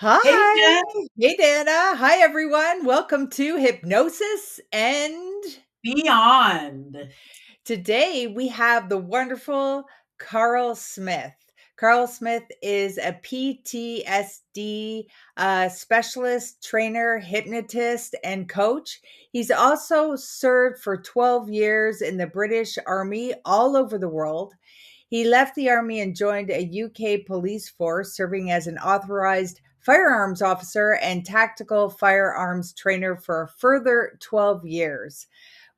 Hey, Hi. Jen. Hey, Dana. Hi, everyone. Welcome to Hypnosis. And Beyond. today we have the wonderful Karl Smith. Karl Smith is a PTSD specialist, trainer, hypnotist, and coach. He's also served for 12 years in the British Army all over the world. He left the army and joined a UK police force, serving as an authorized firearms officer and tactical firearms trainer for a further 12 years.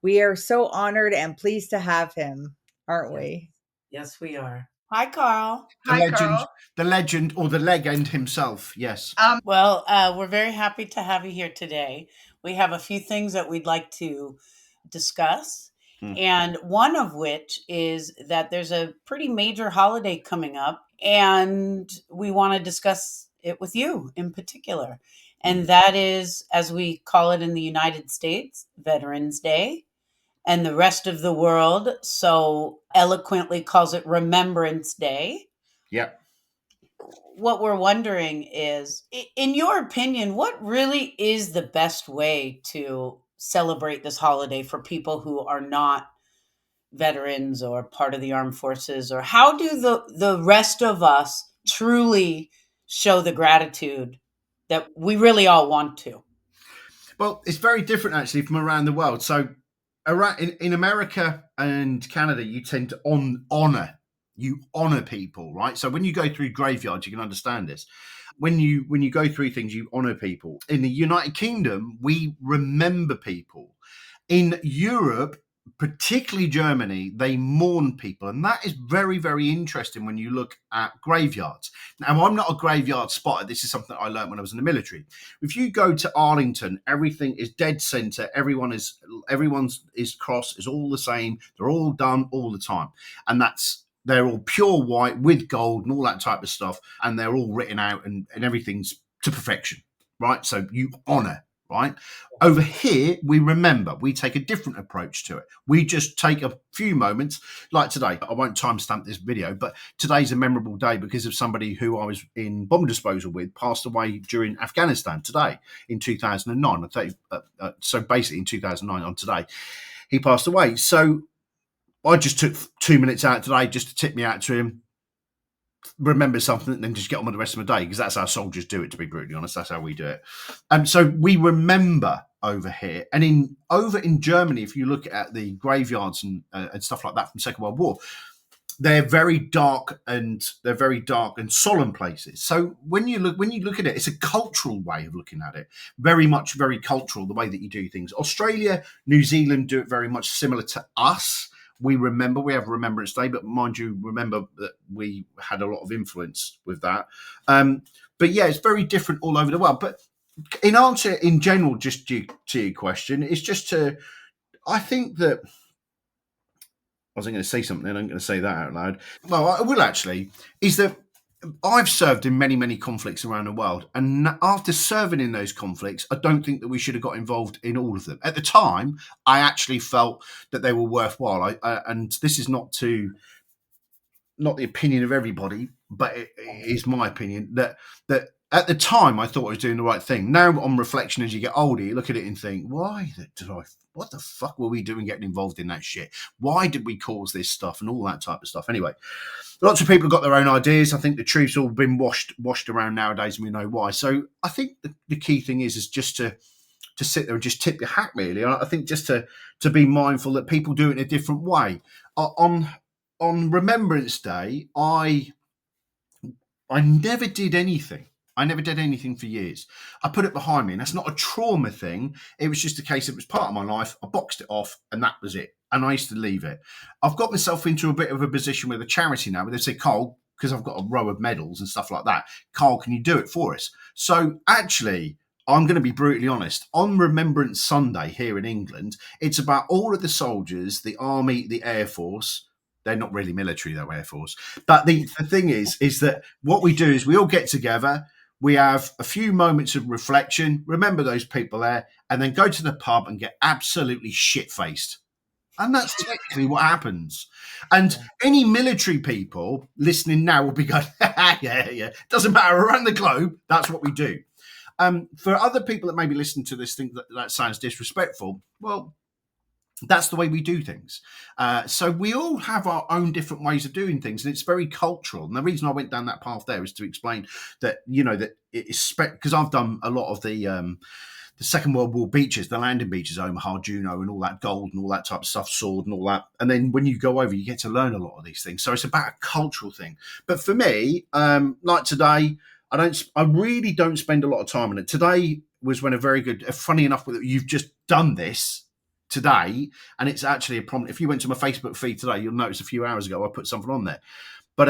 We are so honored and pleased to have him, aren't Yes, we? yes, we are. Hi, Carl. The Hi, legend, Karl. the legend, or the legend himself. Yes. Well, we're very happy to have you here today. We have a few things that we'd like to discuss, Hmm. and one of which is that there's a pretty major holiday coming up, and we want to discuss it with you in particular. And that is, as we call it in the United States, Veterans Day. And the rest of the world so eloquently calls it Remembrance Day. Yeah. What we're wondering is, in your opinion, what really is the best way to celebrate this holiday for people who are not veterans or part of the armed forces? Or how do the rest of us truly show the gratitude that we really all want to? Well, it's very different actually from around the world. So, around in America and Canada, you tend to honor. You honor people, right? So when you go through graveyards, you can understand this. When you go through things, you honor people. In the United Kingdom, we remember people. In Europe, particularly Germany, they mourn people. And that is very, very interesting when you look at graveyards. Now, I'm not a graveyard spotter. This is something I learned when I was in the military. If you go to Arlington, everything is dead center. Everyone's cross is all the same. They're all done all the time. And they're all pure white with gold and all that type of stuff. And they're all written out and everything's to perfection, right? So you honor, right? Over here, we remember. We take a different approach to it. We just take a few moments, like today. I won't timestamp this video, but today's a memorable day because of somebody who I was in bomb disposal with passed away during Afghanistan today in 2009. So basically in 2009 on today, he passed away. So I just took 2 minutes out today just to tip me out to him, remember something, and then just get on with the rest of my day, because that's how soldiers do it, to be brutally honest. That's how we do it. So we remember over here. And over in Germany, if you look at the graveyards and stuff like that from Second World War, they're very dark and solemn places. So when you look at it, it's a cultural way of looking at it. Very cultural, the way that you do things. Australia, New Zealand do it very much similar to us. We have Remembrance Day, but mind you, remember that we had a lot of influence with that. But yeah, it's very different all over the world. But in answer, in general, just to your question, it's just I think that I was going to say something, and I'm going to say that out loud. Well, I will actually, is that I've served in many, many conflicts around the world. And after serving in those conflicts, I don't think that we should have got involved in all of them. At the time, I actually felt that they were worthwhile. And this is not the opinion of everybody, but it is my opinion that at the time I thought I was doing the right thing. Now, on reflection, as you get older, you look at it and think, what the fuck were we doing getting involved in that shit? Why did we cause this stuff and all that type of stuff? Anyway, lots of people have got their own ideas. I think the truth's all been washed around nowadays, and we know why. So I think the key thing is just to sit there and just tip your hat, really. I think just to be mindful that people do it in a different way. On Remembrance Day, I never did anything. I never did anything for years. I put it behind me, and that's not a trauma thing. It was just a case, it was part of my life. I boxed it off, and that was it. And I used to leave it. I've got myself into a bit of a position with a charity now where they say, Carl, because I've got a row of medals and stuff like that, Carl, can you do it for us? So actually, I'm going to be brutally honest. On Remembrance Sunday here in England, it's about all of the soldiers, the army, the air force. They're not really military, though, Air Force. But the thing is that what we do is we all get together. We have a few moments of reflection, remember those people there, and then go to the pub and get absolutely shit-faced. And that's technically what happens. And any military people listening now will be going, yeah. Doesn't matter. Around the globe, that's what we do. For other people that maybe listen to this, think that sounds disrespectful. Well, that's the way we do things. So we all have our own different ways of doing things, and it's very cultural. And the reason I went down that path there is to explain that, that it's because I've done a lot of the Second World War beaches, the landing beaches, Omaha, Juneau, and all that gold and all that type of stuff, sword and all that. And then when you go over, you get to learn a lot of these things. So it's about a cultural thing. But for me, like today, I really don't spend a lot of time on it. Today was when funny enough, you've just done this today, and it's actually a prominent. If you went to my Facebook feed today, you'll notice a few hours ago I put something on there. But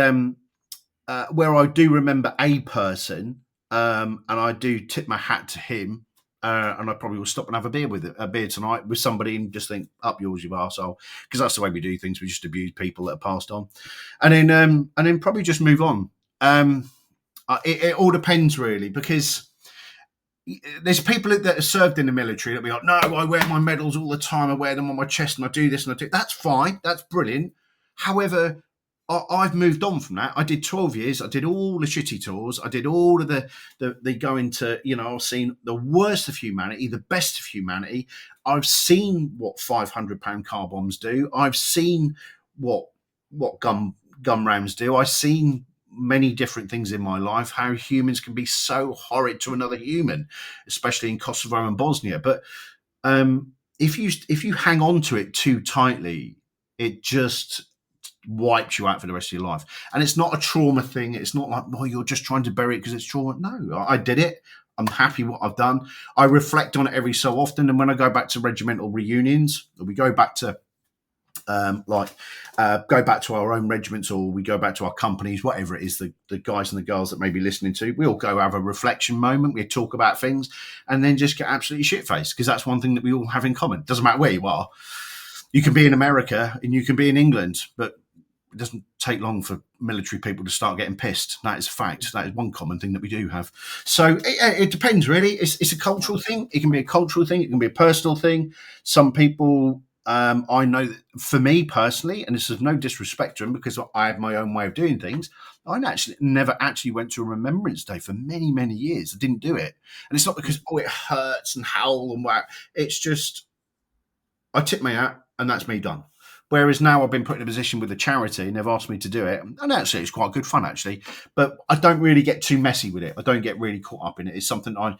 where I do remember a person, and I do tip my hat to him. And I probably will stop and have a beer tonight with somebody and just think, up yours, you arsehole. Because that's the way we do things. We just abuse people that are passed on. And then probably just move on. It all depends, really, because there's people that are served in the military that be like, no, I wear my medals all the time. I wear them on my chest and I do this and I do. That's fine. That's brilliant. However, I've moved on from that. I did 12 years. I did all the shitty tours. I did all of the going to, I've seen the worst of humanity, the best of humanity. I've seen what 500-pound car bombs do. I've seen what gun rounds do. I've seen many different things in my life, how humans can be so horrid to another human, especially in Kosovo and Bosnia. But if you hang on to it too tightly, it just wipes you out for the rest of your life. And it's not a trauma thing. It's not like, well, you're just trying to bury it because it's trauma. No, I did it. I'm happy what I've done. I reflect on it every so often. And when I go back to regimental reunions, or we go back to go back to our own regiments, or we go back to our companies, whatever it is, the guys and the girls that may be listening to, we all go have a reflection moment. We talk about things and then just get absolutely shit-faced, because that's one thing that we all have in common. It doesn't matter where you are. You can be in America and you can be in England, but it doesn't take long for military people to start getting pissed. That is a fact. That is one common thing that we do have. So it depends, really. It's a cultural thing. It can be a cultural thing. It can be a personal thing. Some people, I know that for me personally, and this is no disrespect to them because I have my own way of doing things, I never actually went to a Remembrance Day for many, many years. I didn't do it. And it's not because, it hurts and howl and whack. It's just, I tip my hat and that's me done. Whereas now I've been put in a position with a charity and they've asked me to do it. And actually, it's quite good fun, actually. But I don't really get too messy with it. I don't get really caught up in it. It's something I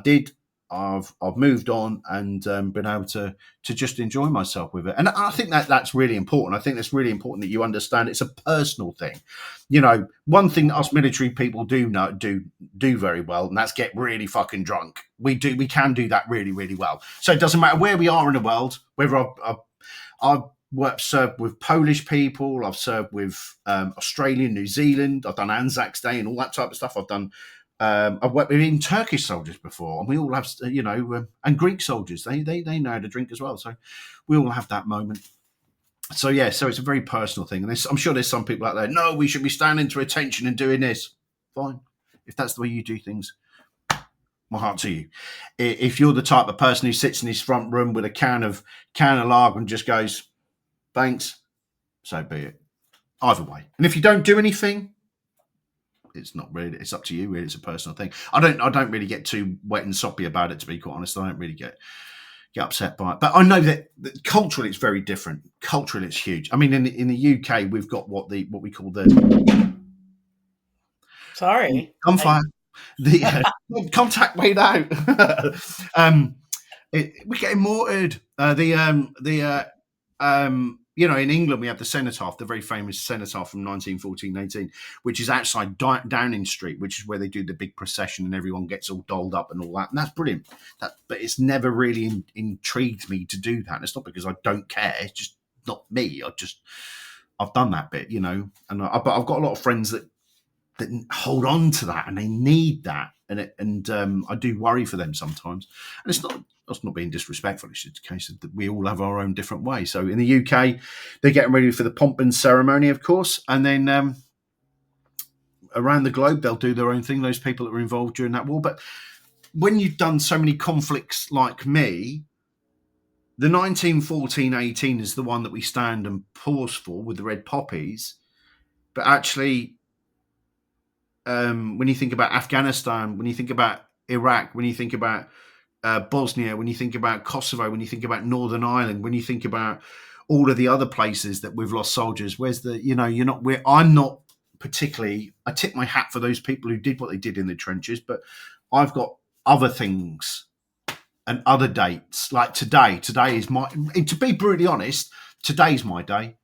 did. I've moved on and been able to just enjoy myself with it. And I think that's really important. I think it's really important that you understand it's a personal thing. One thing that us military people do very well, and that's get really fucking drunk. We can do that really, really well. So it doesn't matter where we are in the world, whether I've served with Polish people, I've served with Australia, New Zealand, I've done Anzac Day and all that type of stuff. I've worked with Turkish soldiers before, and we all have, and Greek soldiers. They know how to drink as well, so we all have that moment. So yeah, so it's a very personal thing, and I'm sure there's some people out there. No, we should be standing to attention and doing this. Fine, if that's the way you do things. My heart to you. If you're the type of person who sits in his front room with a can of lager and just goes, thanks, so be it. Either way. And if you don't do anything, it's not really, it's up to you, really. It's a personal thing. I don't really get too wet and soppy about it, to be quite honest. I don't really get upset by it. But I know that culturally it's very different. Culturally it's huge. I mean, in the UK, we've got what we call the... Sorry. Gunfire. The contact made out. We're getting mortared. In England we have the cenotaph, the very famous cenotaph from 1914-18, which is outside Downing Street, which is where they do the big procession and everyone gets all dolled up and all that. And that's brilliant. But it's never really intrigued me to do that. And it's not because I don't care. It's just not me. I've done that bit, but I've got a lot of friends that hold on to that and they need that, and I do worry for them sometimes. And it's not being disrespectful. It's just a case that we all have our own different way. So in the UK, they're getting ready for the pomp and ceremony, of course, and then around the globe they'll do their own thing. Those people that were involved during that war. But when you've done so many conflicts like me, the 1914-18 is the one that we stand and pause for with the red poppies. But actually, when you think about Afghanistan, when you think about Iraq, when you think about Bosnia, when you think about Kosovo, when you think about Northern Ireland, when you think about all of the other places that we've lost soldiers, where's the, I'm not particularly, I tip my hat for those people who did what they did in the trenches, but I've got other things and other dates. Like today is my, to be brutally honest, today's my day.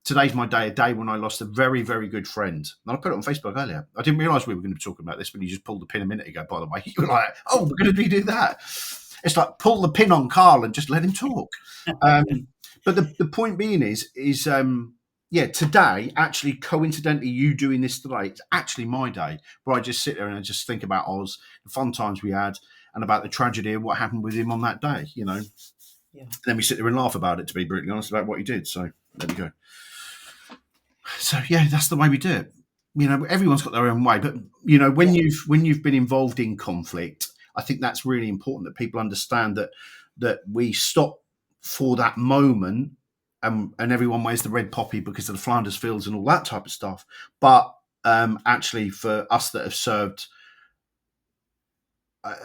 Today's my day, a day when I lost a very, very good friend. And I put it on Facebook earlier. I didn't realise we were going to be talking about this when you just pulled the pin a minute ago, by the way. You were like, oh, we're going to do that. It's like, pull the pin on Karl and just let him talk. But the point being is today, actually, coincidentally, you doing this today, it's actually my day where I just sit there and I just think about Oz, the fun times we had, and about the tragedy of what happened with him on that day, Yeah. And then we sit there and laugh about it, to be brutally honest, about what he did. So there we go. So yeah, that's the way we do it. Everyone's got their own way, but when you've been involved in conflict, I think that's really important that people understand that we stop for that moment, and everyone wears the red poppy because of the Flanders Fields and all that type of stuff. But actually, for us that have served,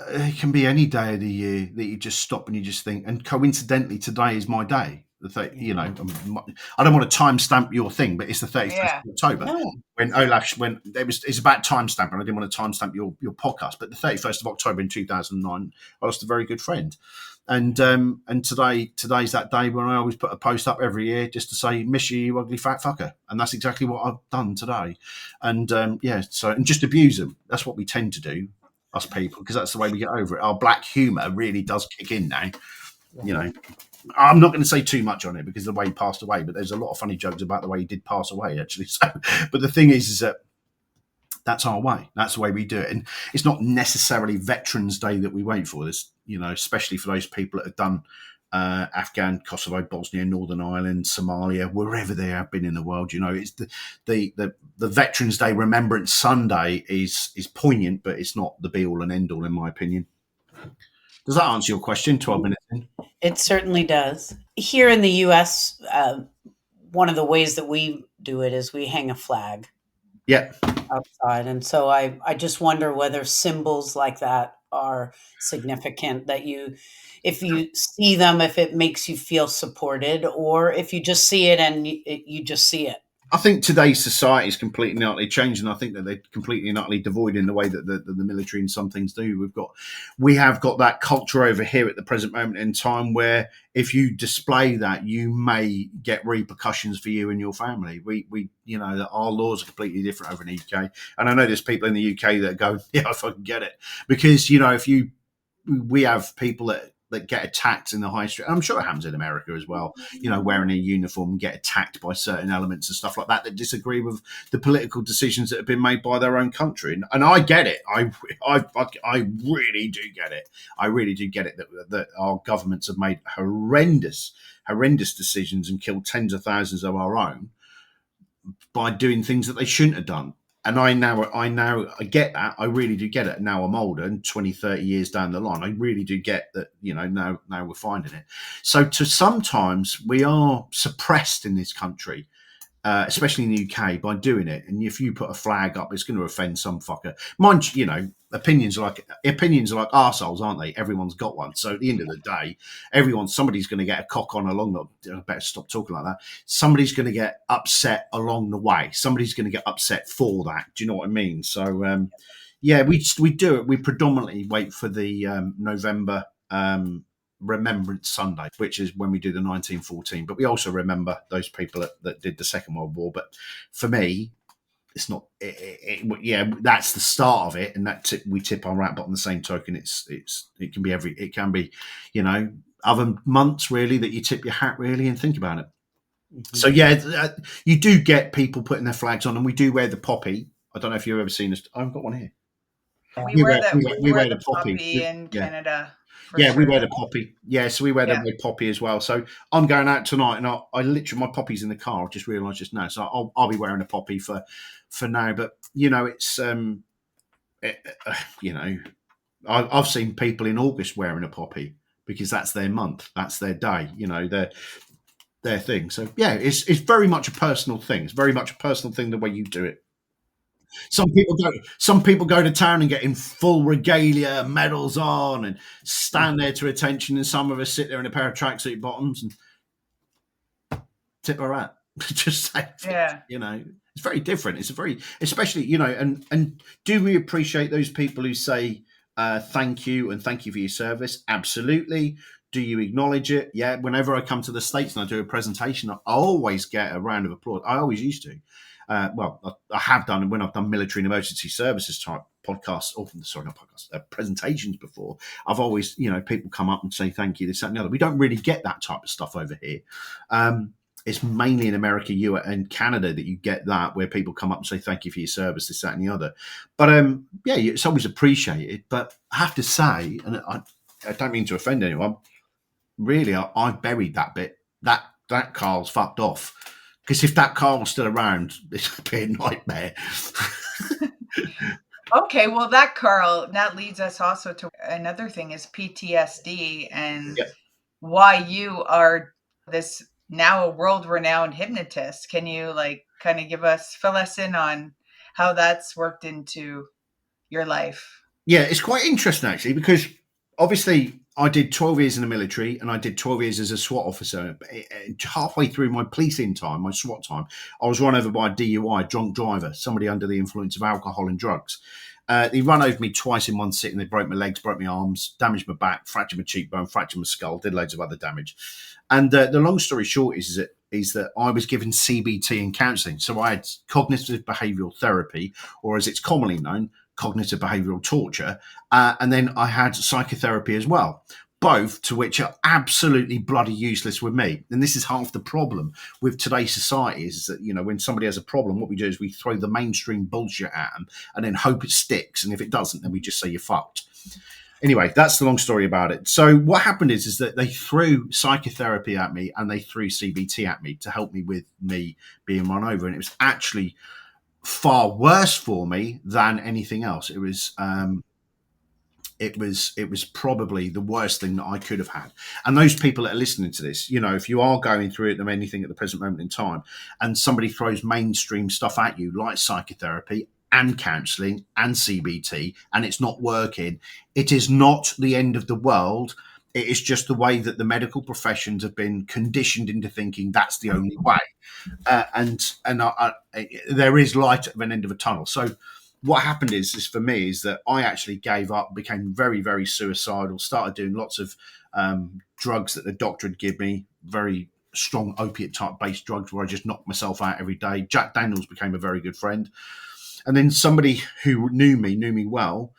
it can be any day of the year that you just stop and you just think. And coincidentally, today is my day. I don't want to timestamp your thing, but it's the 31st of October. No. When Olaf, it's about timestamping. I didn't want to timestamp your podcast, but the 31st of October in 2009, I lost a very good friend. And today's that day when I always put a post up every year just to say, miss you ugly fat fucker. And that's exactly what I've done today. And and just abuse them. That's what we tend to do, us people, because that's the way we get over it. Our black humour really does kick in now. I'm not going to say too much on it because of the way he passed away, but there's a lot of funny jokes about the way he did pass away, actually. So, but the thing is that that's our way. That's the way we do it. And it's not necessarily Veterans Day that we wait for this, especially for those people that have done Afghan, Kosovo, Bosnia, Northern Ireland, Somalia, wherever they have been in the world. It's the Veterans Day Remembrance Sunday is poignant, but it's not the be all and end all, in my opinion. Does that answer your question? 12 minutes in. It certainly does. Here in the U.S., one of the ways that we do it is we hang a flag outside. And so I just wonder whether symbols like that are significant, that if you see them, if it makes you feel supported, or if you just see it and you just see it. I think today's society is completely and utterly changed, and I think that they're completely and utterly devoid in the way that the military and some things do. We have got that culture over here at the present moment in time where if you display that, you may get repercussions for you and your family. That our laws are completely different over in the UK, and I know there's people in the UK that go, yeah, I fucking get it, because we have people that get attacked in the high street. I'm sure it happens in America as well, wearing a uniform and get attacked by certain elements and stuff like that disagree with the political decisions that have been made by their own country. And I get it. I really do get it. I really do get it that our governments have made horrendous decisions and killed tens of thousands of our own by doing things that they shouldn't have done. And I get that. I really do get it. Now I'm older and 20, 30 years down the line, I really do get that, now we're finding it. So sometimes we are suppressed in this country, especially in the UK, by doing it. And if you put a flag up, it's going to offend some fucker. Mind you, opinions are like arseholes, aren't they? Everyone's got one. So at the end of the day, somebody's going to get a cock on along the. I better stop talking like that. Somebody's going to get upset along the way. Somebody's going to get upset for that. Do you know what I mean? So we do it. We predominantly wait for the November Remembrance Sunday, which is when we do the 1914. But we also remember those people that did the Second World War. But for me, it's not. That's the start of it, and we tip our hat. But on the same token, it can be other months really that you tip your hat really and think about it. Mm-hmm. So you do get people putting their flags on, and we do wear the poppy. I don't know if you've ever seen this. I've got one here. We wear the poppy in Canada. We wear the poppy. Yeah, so we wear the red poppy as well. So I'm going out tonight, and I literally, my poppy's in the car. I just realised just now, so I'll be wearing a poppy for now. But it's I've seen people in August wearing a poppy because that's their month, that's their day, their thing. So yeah, it's very much a personal thing. It's very much a personal thing the way you do it. Some people go to town and get in full regalia, medals on, and stand there to attention, and some of us sit there in a pair of tracksuit bottoms and tip our hat. Just say, Yeah. it's very different. It's a very, especially, and do we appreciate those people who say thank you and thank you for your service? Absolutely. Do you acknowledge it? Yeah. Whenever I come to the States and I do a presentation, I always get a round of applause. I always used to. Well, I have done when I've done military and emergency services type podcasts, or sorry, not podcasts, presentations before. I've always, people come up and say thank you, this, that, and the other. We don't really get that type of stuff over here. It's mainly in America, and Canada that you get that, where people come up and say thank you for your service, this, that, and the other. But yeah, it's always appreciated. But I have to say, and I don't mean to offend anyone, really, I buried that bit. That Karl's fucked off. Because if that Karl was still around, this would be a nightmare. Okay, well, that leads us also to another thing is PTSD and why you are this now a world-renowned hypnotist. Can you kind of fill us in on how that's worked into your life? Yeah, it's quite interesting actually, because obviously I did 12 years in the military and I did 12 years as a SWAT officer. Halfway through my policing time, my SWAT time, I was run over by a DUI, drunk driver, somebody under the influence of alcohol and drugs. They run over me twice in one sitting. They broke my legs, broke my arms, damaged my back, fractured my cheekbone, fractured my skull, did loads of other damage. And the long story short is that I was given CBT and counselling. So I had cognitive behavioural therapy, or as it's commonly known, cognitive behavioural torture. And then I had psychotherapy as well, both to which are absolutely bloody useless with me. And this is half the problem with today's society is that, when somebody has a problem, what we do is we throw the mainstream bullshit at them and then hope it sticks. And if it doesn't, then we just say you're fucked. Anyway, that's the long story about it. So what happened is that they threw psychotherapy at me and they threw CBT at me to help me with me being run over. And it was actually far worse for me than anything else. It was probably the worst thing that I could have had. And those people that are listening to this, if you are going through it, anything at the present moment in time, and somebody throws mainstream stuff at you like psychotherapy and counselling and CBT, and it's not working, it is not the end of the world. It is just the way that the medical professions have been conditioned into thinking that's the only way. And there is light at an end of a tunnel. So what happened is for me is that I actually gave up, became very, very suicidal, started doing lots of drugs that the doctor had given me, very strong opiate type based drugs where I just knocked myself out every day. Jack Daniels became a very good friend. And then somebody who knew me well,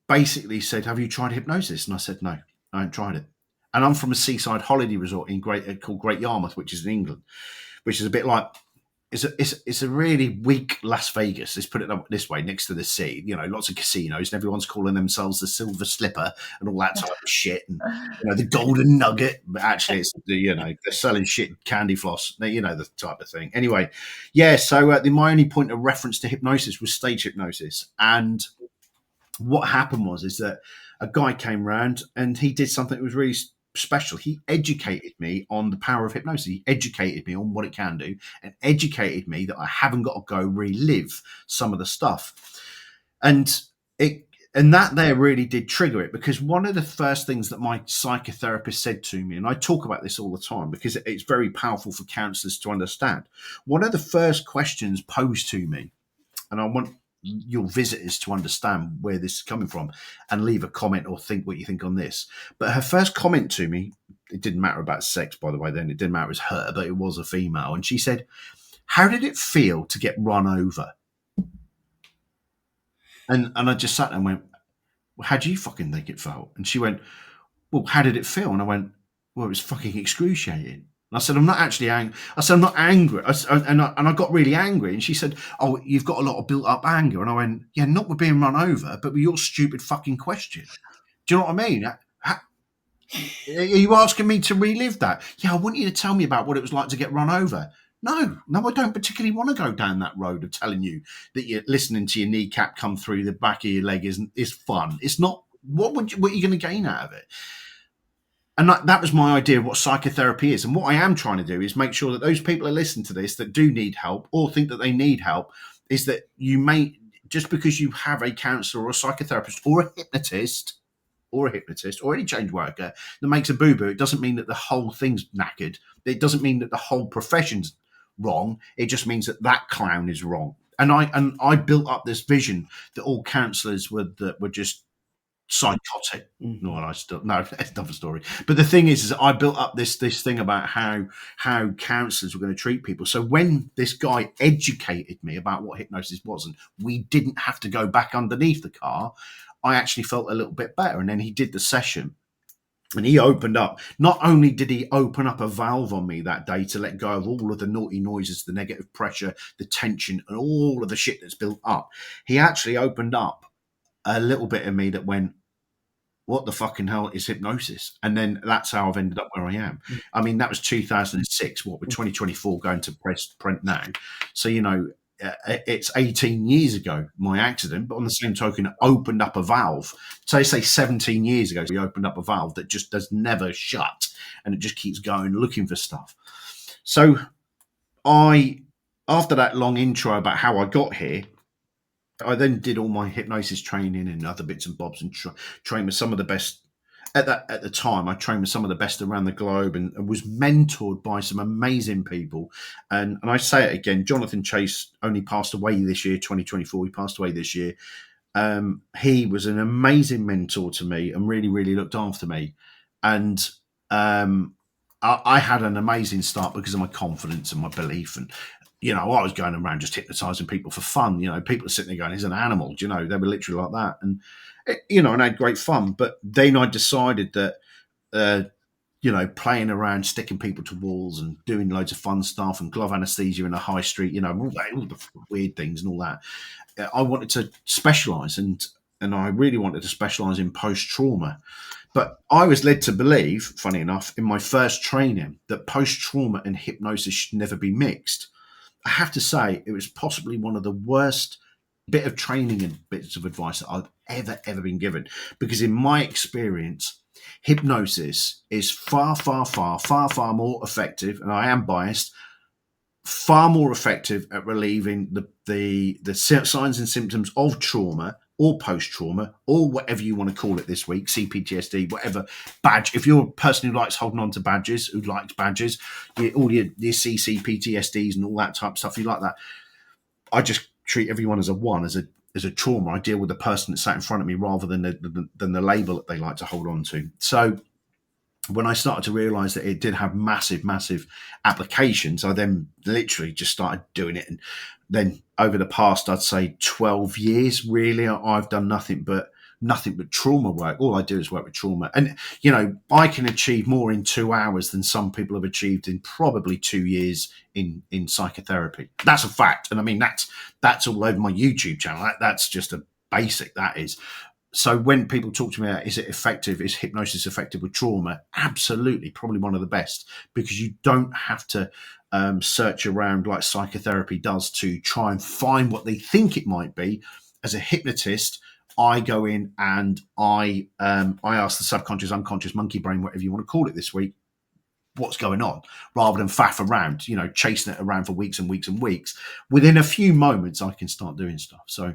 basically said, have you tried hypnosis? And I said, no, I haven't tried it. And I'm from a seaside holiday resort called Great Yarmouth, which is in England, which is a bit like, it's a really weak Las Vegas. Let's put it this way, next to the sea, lots of casinos, and everyone's calling themselves the Silver Slipper and all that type of shit. And, the Golden Nugget, but actually it's, they're selling shit candy floss, the type of thing. Anyway, yeah, so my only point of reference to hypnosis was stage hypnosis. And what happened is that a guy came round and he did something that was really special. He educated me on the power of hypnosis. He educated me on what it can do and educated me that I haven't got to go relive some of the stuff. And that there really did trigger it, because one of the first things that my psychotherapist said to me, and I talk about this all the time because it's very powerful for counsellors to understand. One of the first questions posed to me, and I want your visitors to understand where this is coming from and leave a comment or think what you think on this. But her first comment to me, it didn't matter about sex, by the way, then it didn't matter it was her, but it was a female. And she said, how did it feel to get run over? And I just sat there and went, well, how do you fucking think it felt? And she went, well, how did it feel? And I went, well, it was fucking excruciating. I said, I'm not actually angry. I said, I'm not angry. And I got really angry. And she said, oh, you've got a lot of built up anger. And I went, yeah, not with being run over, but with your stupid fucking question. Do you know what I mean? Are you asking me to relive that? Yeah, I want you to tell me about what it was like to get run over. No, I don't particularly want to go down that road of telling you that you're listening to your kneecap come through the back of your leg is fun. It's not what are you going to gain out of it? And that was my idea of what psychotherapy is. And what I am trying to do is make sure that those people that listen to this that do need help or think that they need help, is that you may, just because you have a counsellor or a psychotherapist or a hypnotist or any change worker that makes a boo-boo, it doesn't mean that the whole thing's knackered. It doesn't mean that the whole profession's wrong. It just means that that clown is wrong. And I built up this vision that all counsellors were just psychotic. Mm-hmm. No, that's another story. But the thing is I built up this thing about how counsellors were going to treat people. So when this guy educated me about what hypnosis was, and we didn't have to go back underneath the car, I actually felt a little bit better. And then he did the session. And he opened up, not only did he open up a valve on me that day to let go of all of the naughty noises, the negative pressure, the tension, and all of the shit that's built up, he actually opened up a little bit of me that went, what the fucking hell is hypnosis? And then that's how I've ended up where I am. I mean, that was 2006. What, with 2024 going to print now. So, it's 18 years ago, my accident, but on the same token, it opened up a valve. So I say 17 years ago, we opened up a valve that just does never shut, and it just keeps going looking for stuff. So after that long intro about how I got here, I then did all my hypnosis training and other bits and bobs, and trained with some of the best at the time. I trained with some of the best around the globe, and was mentored by some amazing people. And I say it again, Jonathan Chase only passed away this year, 2024. He passed away this year. He was an amazing mentor to me and really, really looked after me. And I had an amazing start because of my confidence and my belief. And I was going around just hypnotizing people for fun. People are sitting there going, he's an animal. They were literally like that. And, and I had great fun. But then I decided that, playing around, sticking people to walls and doing loads of fun stuff and glove anesthesia in a high street, all the weird things and all that. I wanted to specialize, and I really wanted to specialize in post-trauma. But I was led to believe, funny enough, in my first training, that post-trauma and hypnosis should never be mixed. I have to say, it was possibly one of the worst bit of training and bits of advice that I've ever been given. Because in my experience, hypnosis is far, far, far, far, far more effective, and I am biased, far more effective at relieving the signs and symptoms of trauma or post-trauma, or whatever you want to call it this week, CPTSD, whatever badge. If you're a person who likes holding on to badges, all your CCPTSDs and all that type of stuff, you like that. I just treat everyone as a trauma. I deal with the person that sat in front of me rather than the label that they like to hold on to. So when I started to realize that it did have massive, massive applications, I then literally just started doing it. And then over the past, I'd say 12 years, really, I've done nothing but trauma work. All I do is work with trauma. And, I can achieve more in 2 hours than some people have achieved in probably 2 years in psychotherapy. That's a fact. And I mean, that's all over my YouTube channel. That's just a basic, that is. So when people talk to me about, is it effective? Is hypnosis effective with trauma? Absolutely, probably one of the best, because you don't have to search around like psychotherapy does to try and find what they think it might be. As a hypnotist, I go in and I ask the subconscious, unconscious, monkey brain, whatever you want to call it this week, what's going on, rather than faff around, chasing it around for weeks and weeks and weeks. Within a few moments, I can start doing stuff. So,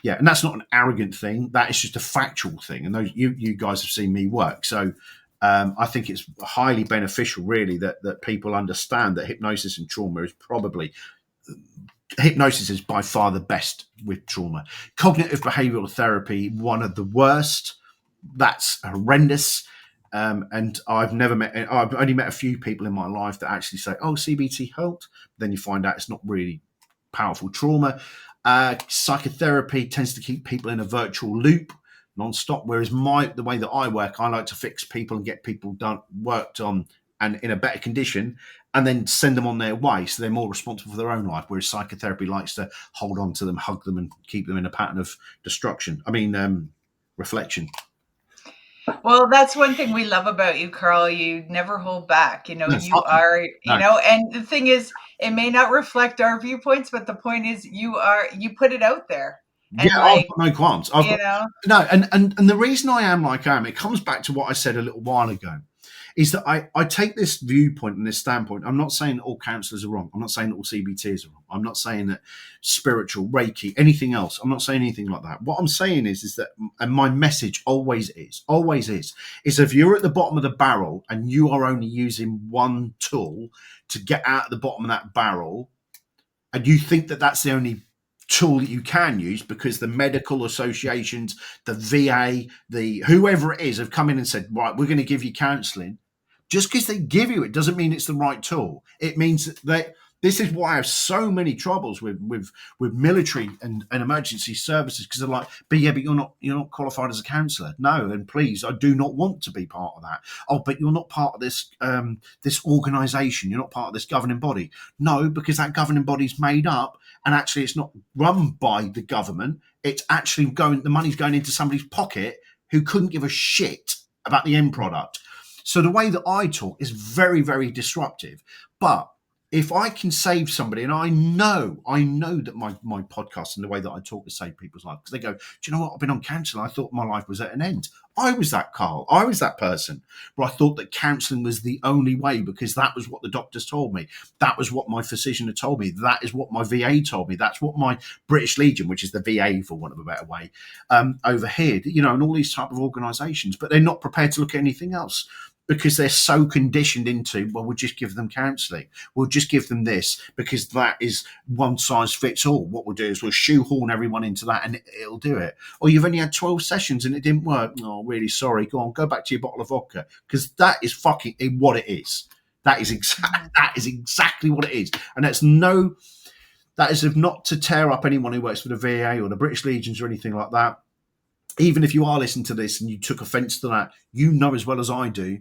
yeah, and that's not an arrogant thing. That is just a factual thing. And those you guys have seen me work. So I think it's highly beneficial, really, that people understand that hypnosis and trauma is hypnosis is by far the best with trauma. Cognitive behavioral therapy, one of the worst. That's horrendous. And I've only met a few people in my life that actually say, oh, CBT helped. Then you find out it's not really powerful trauma. Psychotherapy tends to keep people in a virtual loop non-stop, whereas the way that I work, I like to fix people and get people worked on and in a better condition, and then send them on their way so they're more responsible for their own life, whereas psychotherapy likes to hold on to them, hug them, and keep them in a pattern of reflection. Well, that's one thing we love about you, Karl. You never hold back. No, and the thing is, it may not reflect our viewpoints, but the point is you put it out there. Yeah, And I've like, got no qualms. I've you got know, no, and the reason I am like I am, it comes back to what I said a little while ago, is that I take this viewpoint and this standpoint. I'm not saying all counselors are wrong. I'm not saying that all CBTs are wrong. I'm not saying that spiritual, Reiki, anything else. I'm not saying anything like that. What I'm saying is that, and my message always is if you're at the bottom of the barrel and you are only using one tool to get out of the bottom of that barrel, and you think that that's the only tool that you can use because the medical associations, the VA, the whoever it is have come in and said, right, we're going to give you counselling. Just because they give you it doesn't mean it's the right tool. It means that this is why I have so many troubles with military and emergency services, because they're like, but yeah, but you're not qualified as a counsellor. No, and please, I do not want to be part of that. Oh, but you're not part of this organisation. You're not part of this governing body. No, because that governing body's made up, and actually, it's not run by the government. It's actually the money's going into somebody's pocket who couldn't give a shit about the end product. So the way that I talk is very, very disruptive. But if I can save somebody, and I know that my podcast and the way that I talk to save people's life, because they go, do you know what? I've been on counselling. I thought my life was at an end. I was that Carl. I was that person. But I thought that counselling was the only way because that was what the doctors told me. That was what my physician had told me. That is what my VA told me. That's what my British Legion, which is the VA for want of a better way, over here, and all these type of organisations. But they're not prepared to look at anything else, because they're so conditioned into, well, we'll just give them counselling. We'll just give them this because that is one size fits all. What we'll do is we'll shoehorn everyone into that and it'll do it. Or you've only had 12 sessions and it didn't work. Oh, really sorry. Go on, go back to your bottle of vodka, because that is fucking what it is. That is exactly what it is. And that is not to tear up anyone who works for the VA or the British Legions or anything like that. Even if you are listening to this and you took offence to that, you know as well as I do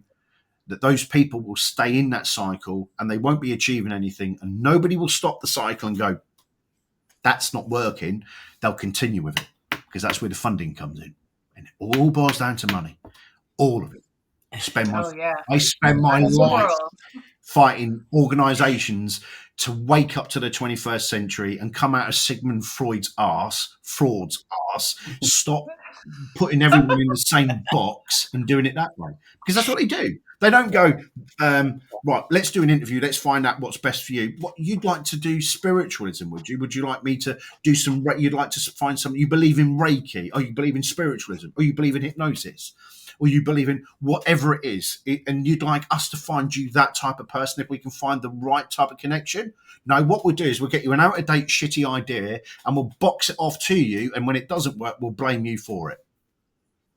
that those people will stay in that cycle and they won't be achieving anything, and nobody will stop the cycle and go, that's not working. They'll continue with it because that's where the funding comes in. And it all boils down to money. All of it. I spend my runs the life world. fighting organizations to wake up to the 21st century and come out of Sigmund Freud's ass, stop putting everyone in the same box and doing it that way, because that's what they do. They don't go, right, let's do an interview, let's find out what's best for you. What you'd like to do spiritualism, would you like me to do you'd like to find something, you believe in Reiki, or you believe in spiritualism, or you believe in hypnosis, or you believe in whatever it is, and you'd like us to find you that type of person if we can find the right type of connection? No, what we'll do is we'll get you an out-of-date shitty idea and we'll box it off to you, and when it doesn't work, we'll blame you for it.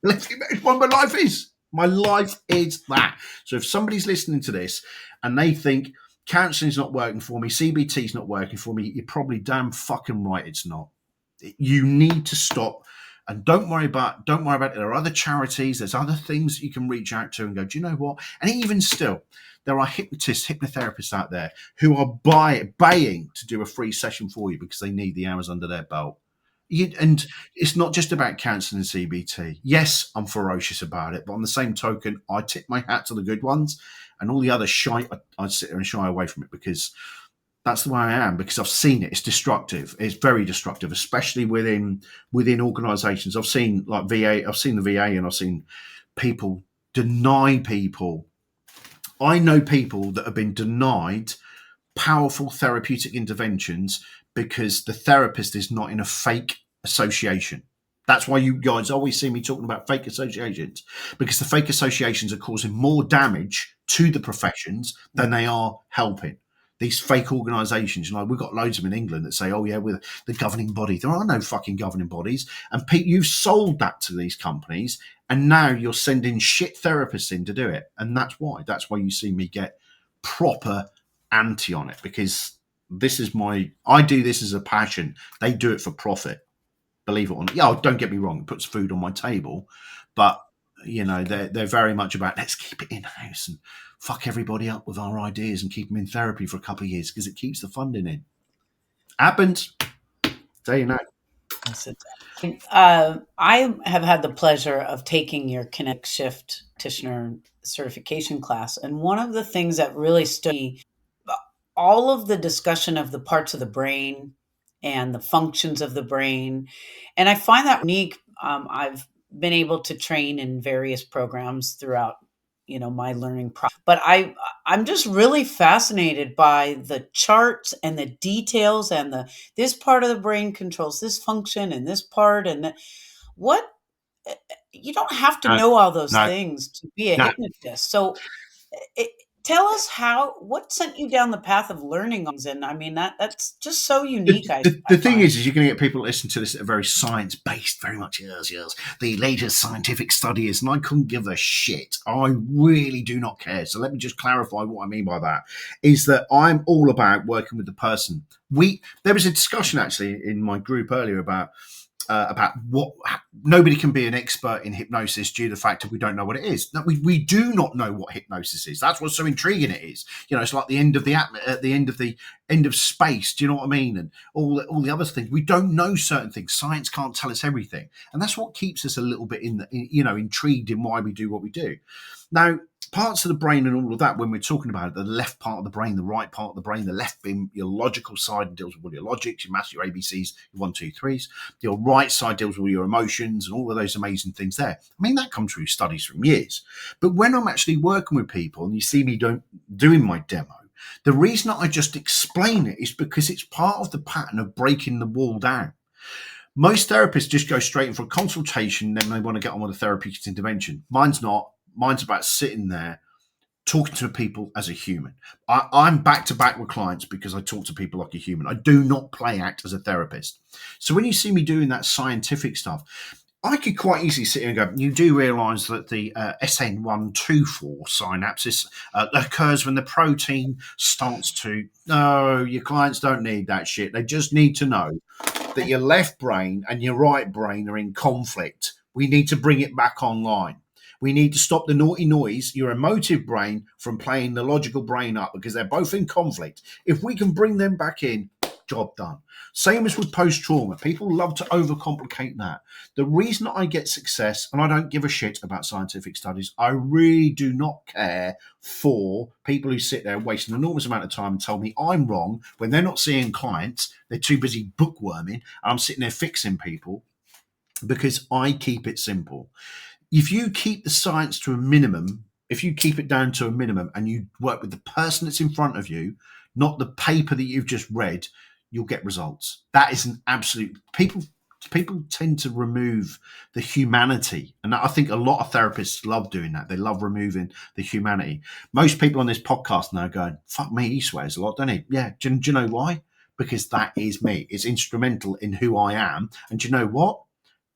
That's what my life is. My life is that. So if somebody's listening to this and they think counselling is not working for me, CBT is not working for me, you're probably damn fucking right it's not. You need to stop, and don't worry about it. There are other charities, there's other things that you can reach out to and go, do you know what? And even still, there are hypnotherapists out there who are baying to do a free session for you because they need the hours under their belt. And it's not just about counselling and CBT. Yes, I'm ferocious about it, but on the same token, I tip my hat to the good ones, and all the other shite, I'd sit there and shy away from it, because that's the way I am, because I've seen it. It's destructive. It's very destructive, especially within organisations. I've seen the VA, and I've seen people deny people. I know people that have been denied powerful therapeutic interventions because the therapist is not in a fake association. That's why you guys always see me talking about fake associations, because the fake associations are causing more damage to the professions than they are helping. These fake organisations, we've got loads of them in England that say, oh yeah, we're the governing body. There are no fucking governing bodies. And you've sold that to these companies, and now you're sending shit therapists in to do it. And that's why you see me get proper anti on it, because I do this as a passion. They do it for profit, believe it or not. Yeah, don't get me wrong, it puts food on my table, but they're very much about, let's keep it in house and fuck everybody up with our ideas and keep them in therapy for a couple of years because it keeps the funding in. Happens. There you know. I have had the pleasure of taking your Kinetic Shift practitioner certification class, and one of the things that really stood me, all of the discussion of the parts of the brain and the functions of the brain. And I find that unique. I've been able to train in various programs throughout, my learning process. But I'm just really fascinated by the charts and the details and this part of the brain controls this function and this part what you don't have to No, know all those no, things to be a no. hypnotist. So it, tell us what sent you down the path of learning things. And I mean, that's just so unique. I The thing find. is you're going to get people to listen to this that are very science-based, very much, yes. The latest scientific study is, and I couldn't give a shit. I really do not care. So let me just clarify what I mean by that, is that I'm all about working with the person. There was a discussion actually in my group earlier about what nobody can be an expert in hypnosis due to the fact that we don't know what it is. No, we do not know what hypnosis is. That's what's so intriguing it is. It's like the end of the end of space. Do you know what I mean? And all the other things. We don't know certain things. Science can't tell us everything, and that's what keeps us a little bit intrigued in why we do what we do. Now, parts of the brain and all of that, when we're talking about it, the left part of the brain, the right part of the brain, the left being your logical side deals with all your logics, your maths, your ABCs, your 1, 2, 3s. Your right side deals with your emotions and all of those amazing things there. I mean, that comes through studies from years. But when I'm actually working with people and you see me doing my demo, the reason that I just explain it is because it's part of the pattern of breaking the wall down. Most therapists just go straight in for a consultation, then they want to get on with a therapeutic intervention. Mine's not. Mine's about sitting there talking to people as a human. I'm back to back with clients because I talk to people like a human. I do not play act as a therapist. So when you see me doing that scientific stuff, I could quite easily sit here and go, you do realise that the SN124 synapses occurs when the protein starts to... No, your clients don't need that shit. They just need to know that your left brain and your right brain are in conflict. We need to bring it back online. We need to stop the naughty noise, your emotive brain, from playing the logical brain up because they're both in conflict. If we can bring them back in, job done. Same as with post-trauma. People love to overcomplicate that. The reason I get success, and I don't give a shit about scientific studies, I really do not care for people who sit there wasting an enormous amount of time and tell me I'm wrong when they're not seeing clients, they're too busy bookworming, and I'm sitting there fixing people because I keep it simple. If you keep the science to a minimum, if you keep it down to a minimum and you work with the person that's in front of you, not the paper that you've just read, you'll get results. That is an absolute... People tend to remove the humanity. And I think a lot of therapists love doing that. They love removing the humanity. Most people on this podcast now are going, fuck me, he swears a lot, doesn't he? Yeah. Do you know why? Because that is me. It's instrumental in who I am. And do you know what?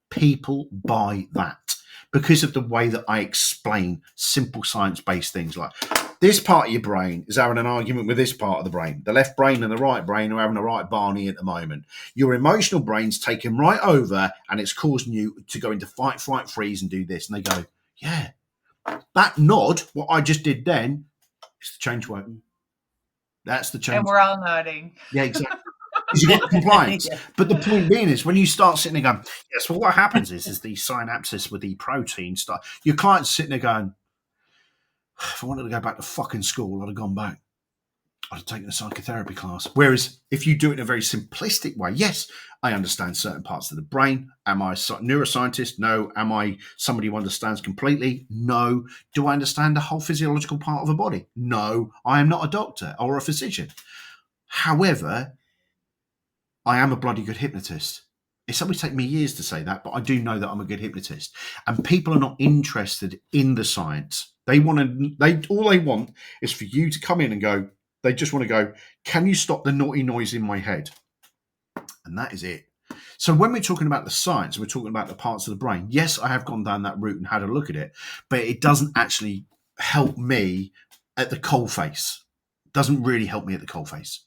People buy that because of the way that I explain simple science-based things like this part of your brain is having an argument with this part of the brain. The left brain and the right brain are having a right Barney at the moment. Your emotional brain's taken right over and it's causing you to go into fight, flight, freeze and do this. And they go, yeah, that nod, what I just did then, is the change working. That's the change. And we're all nodding. Yeah, exactly. Because you've got the compliance. Yeah. But the point being is when you start sitting there going, yes, well, what happens is the synapses with the protein start, your client's sitting there going, if I wanted to go back to fucking school, I'd have gone back. I'd have taken a psychotherapy class. Whereas if you do it in a very simplistic way, yes, I understand certain parts of the brain. Am I a neuroscientist? No. Am I somebody who understands completely? No. Do I understand the whole physiological part of a body? No. I am not a doctor or a physician. However, I am a bloody good hypnotist. It's something take me years to say that, but I do know that I'm a good hypnotist. And people are not interested in the science. All they want is for you to come in and go, they just want to go, can you stop the naughty noise in my head? And that is it. So when we're talking about the science, we're talking about the parts of the brain. Yes, I have gone down that route and had a look at it, but it doesn't actually help me at the coalface. It doesn't really help me at the coalface.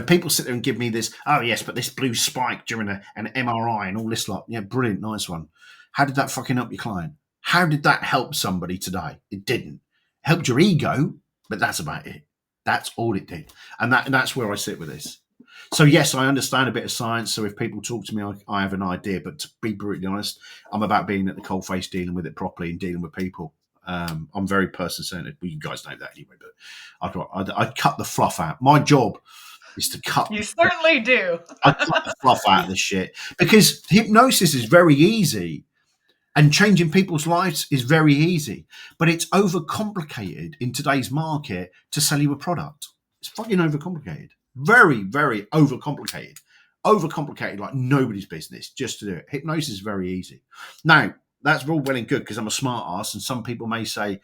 People sit there and give me this, oh, yes, but this blue spike during an MRI and all this lot. Yeah, brilliant, nice one. How did that fucking help your client? How did that help somebody today? It didn't. It helped your ego, but that's about it. That's all it did. And that's where I sit with this. So, yes, I understand a bit of science. So if people talk to me, I have an idea. But to be brutally honest, I'm about being at the coalface, dealing with it properly and dealing with people. I'm very person-centered. Well, you guys know that anyway, but I'd cut the fluff out. My job is to cut. You certainly do. I cut the fluff out of the shit, because hypnosis is very easy and changing people's lives is very easy, but it's overcomplicated in today's market to sell you a product. It's fucking overcomplicated. Very, very overcomplicated. Overcomplicated like nobody's business just to do it. Hypnosis is very easy. Now, that's all well and good because I'm a smart ass, and some people may say,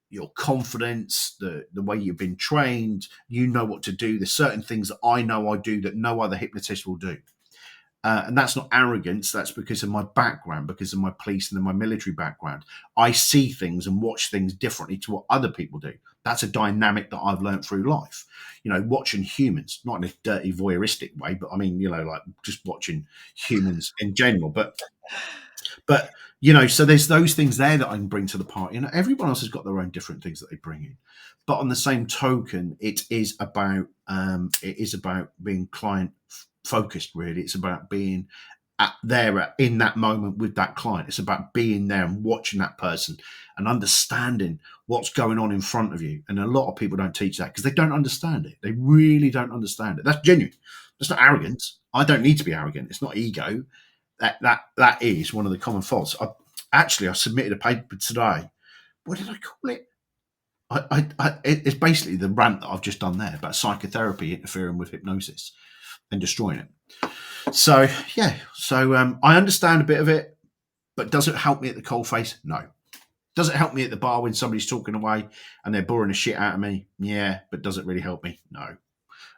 your confidence, the way you've been trained, you know what to do. There's certain things that I know I do that no other hypnotist will do. And that's not arrogance. That's because of my background, because of my police and my military background. I see things and watch things differently to what other people do. That's a dynamic that I've learned through life. You know, watching humans, not in a dirty voyeuristic way, but I mean, you know, like just watching humans in general. But you know, so there's those things there that I can bring to the party. You know, everyone else has got their own different things that they bring in. But on the same token, it is about being client focused. Really, it's about being in that moment with that client. It's about being there and watching that person and understanding what's going on in front of you. And a lot of people don't teach that because they don't understand it. They really don't understand it. That's genuine. That's not arrogance. I don't need to be arrogant. It's not ego. That is one of the common faults. I submitted a paper today. What did I call it? It's basically the rant that I've just done there about psychotherapy interfering with hypnosis and destroying it. So yeah, I understand a bit of it, but does it help me at the coalface? No. Does it help me at the bar when somebody's talking away and they're boring the shit out of me? Yeah, but does it really help me? No.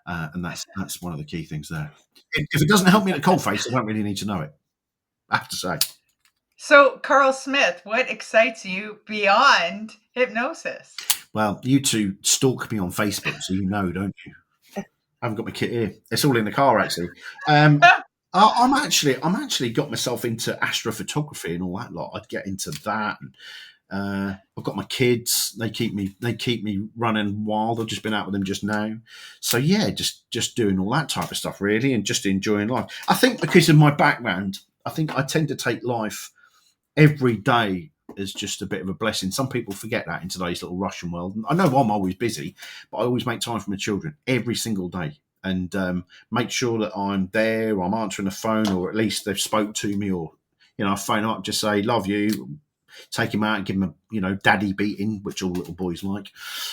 And that's one of the key things there. If it doesn't help me at the coalface, I don't really need to know it, I have to say. So, Karl Smith, what excites you beyond hypnosis? Well, you two stalk me on Facebook, so you know, don't you? I haven't got my kit here. It's all in the car, actually. I'm actually got myself into astrophotography and all that lot. I'd get into that. I've got my kids. They keep me running wild. I've just been out with them just now. So yeah, just doing all that type of stuff really, and just enjoying life. I think because of my background, I think I tend to take life every day as just a bit of a blessing. Some people forget that in today's little Russian world. I know I'm always busy, but I always make time for my children every single day and make sure that I'm there, I'm answering the phone, or at least they've spoke to me, or, you know, I phone up, just say, love you, take him out and give him a, you know, daddy beating, which all little boys like.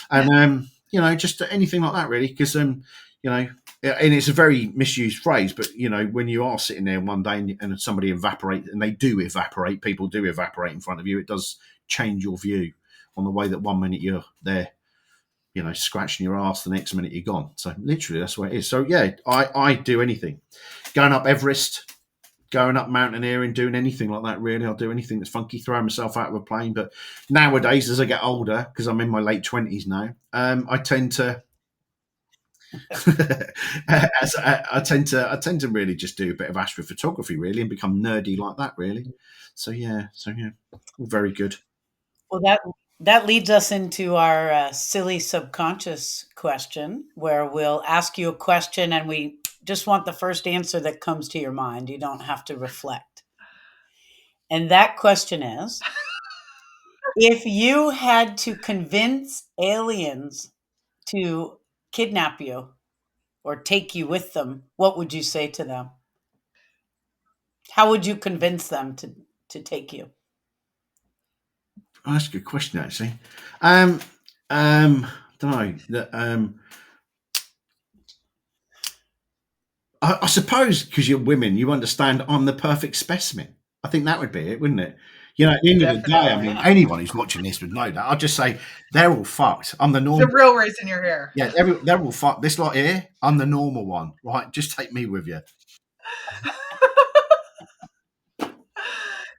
And, you know, just anything like that really. Because, you know, and it's a very misused phrase, but, you know, when you are sitting there one day and somebody evaporates, and they do evaporate, people do evaporate in front of you, it does change your view on the way that 1 minute you're there, you know, scratching your ass, the next minute you're gone. So literally that's what it is. So yeah, I do anything. Going up Everest, going up mountaineering, doing anything like that really. I'll do anything that's funky, throwing myself out of a plane. But nowadays, as I get older, because I'm in my late 20s now, I tend to I tend to really just do a bit of astrophotography really and become nerdy like that really. So yeah, very good. Well, that leads us into our silly subconscious question, where we'll ask you a question and we just want the first answer that comes to your mind. You don't have to reflect. And that question is, if you had to convince aliens to kidnap you or take you with them, what would you say to them? How would you convince them to take you? Oh, that's a good question, actually. Don't know. I suppose because you're women, you understand I'm the perfect specimen. I think that would be it, wouldn't it? You know, at the end of the day, I mean, anyone who's watching this would know that. I'll just say they're all fucked. I'm the normal. The real reason you're here. Yeah, they're all fucked. This lot here, I'm the normal one, right? Just take me with you.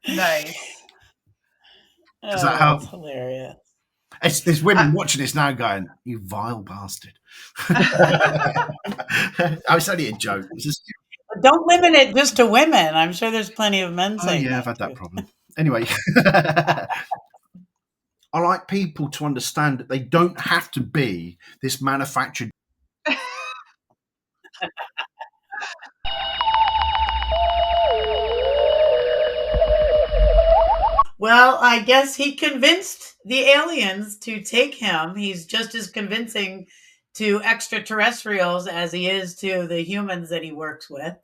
Nice. Does that help? That's hilarious. There's women watching this now going, you vile bastard. It's only a joke. Don't limit it just to women. I'm sure there's plenty of men saying yeah, that I've had that too. problem. Anyway, I like people to understand that they don't have to be this manufactured. Well, I guess he convinced the aliens to take him. He's just as convincing to extraterrestrials as he is to the humans that he works with.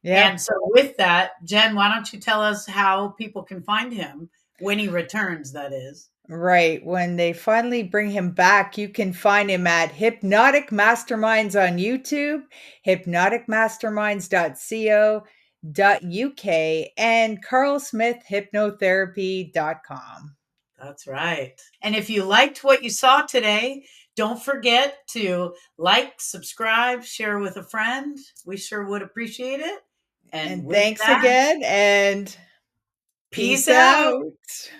Yeah. And so with that, Jen, why don't you tell us how people can find him when he returns, that is. Right. When they finally bring him back, you can find him at Hypnotic Masterminds on YouTube, hypnoticmasterminds.co.uk, and carlsmithhypnotherapy.com. That's right. And if you liked what you saw today, don't forget to like, subscribe, share with a friend. We sure would appreciate it. And with thanks that, again, and peace peace out. out.